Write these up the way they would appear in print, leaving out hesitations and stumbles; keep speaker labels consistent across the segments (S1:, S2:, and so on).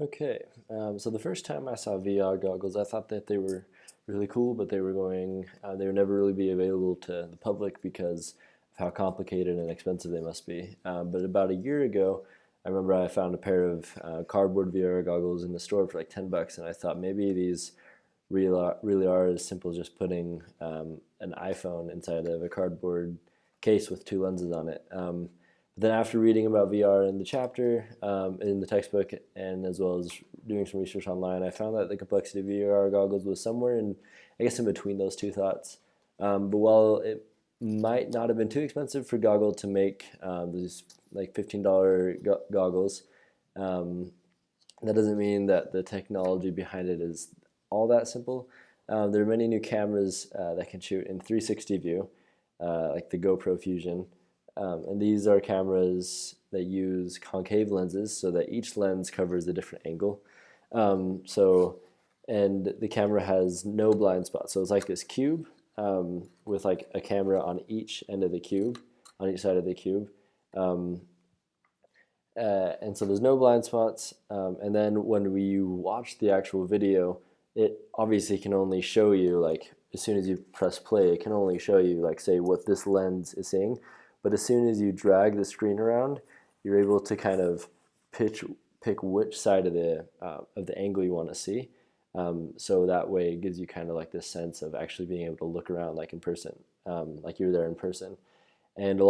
S1: Okay, so the first time I saw VR goggles, I thought that they were really cool, but they would never really be available to the public because of how complicated and expensive they must be. But about a year ago, I remember I found a pair of cardboard VR goggles in the store for like $10, and I thought maybe these really are as simple as just putting an iPhone inside of a cardboard case with two lenses on it. But then after reading about VR in the chapter, in the textbook, and as well as doing some research online, I found that the complexity of VR goggles was somewhere in, I guess, in between those two thoughts. But while it might not have been too expensive for Goggle to make these like $15 goggles, um, that doesn't mean that the technology behind it is all that simple. There are many new cameras that can shoot in 360 view, like the GoPro Fusion. And these are cameras that use concave lenses so that each lens covers a different angle. And the camera has no blind spot. So it's like this cube with like a camera on each end of the cube, on each side of the cube. Um, and so there's no blind spots. And then when we watch the actual video, it obviously can only show you, like, as soon as you press play, it can only show you, like, say, what this lens is seeing. But as soon as you drag the screen around, you're able to kind of pick which side of the angle you want to see. So that way it gives you kind of like this sense of actually being able to look around like in person, like you're there in person. And um,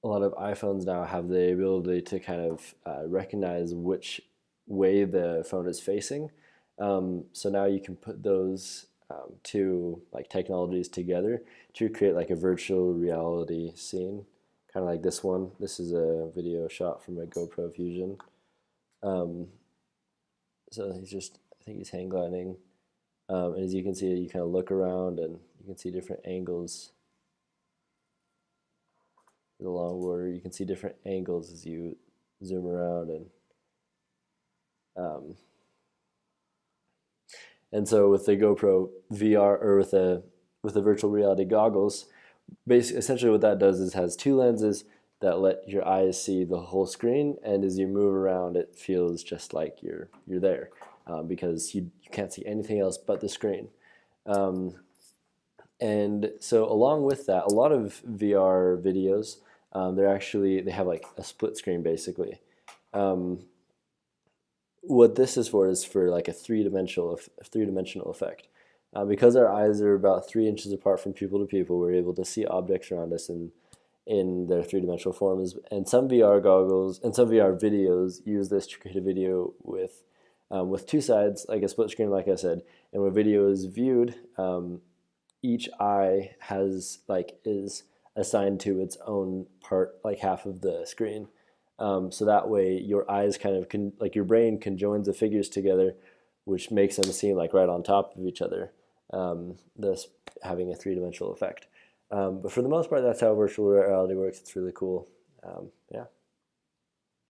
S1: a lot of iPhones now have the ability to kind of recognize which way the phone is facing. So now you can put those two like technologies together to create like a virtual reality scene, kind of like this one. This is a video shot from a GoPro Fusion. Um, so I think he's hang gliding. And as you can see, you kind of look around and you can see different angles. The long border, you can see different angles as you zoom around, um, and so with the GoPro VR or with the virtual reality goggles, basically essentially what that does is has two lenses that let your eyes see the whole screen, and as you move around, it feels just like you're there because you can't see anything else but the screen. Um, and so along with that, a lot of VR videos, they have like a split screen basically. Um, what this is for like a three dimensional effect. Because our eyes are about 3 inches apart from people to people, we're able to see objects around us in their three-dimensional forms. And some VR goggles and some VR videos use this to create a video with two sides, like a split screen, like I said. And when video is viewed, each eye is assigned to its own part, like half of the screen. So that way, your eyes kind of like your brain conjoins the figures together, which makes them seem like right on top of each other, thus having a three-dimensional effect. But for the most part, that's how virtual reality works. It's really cool. Yeah.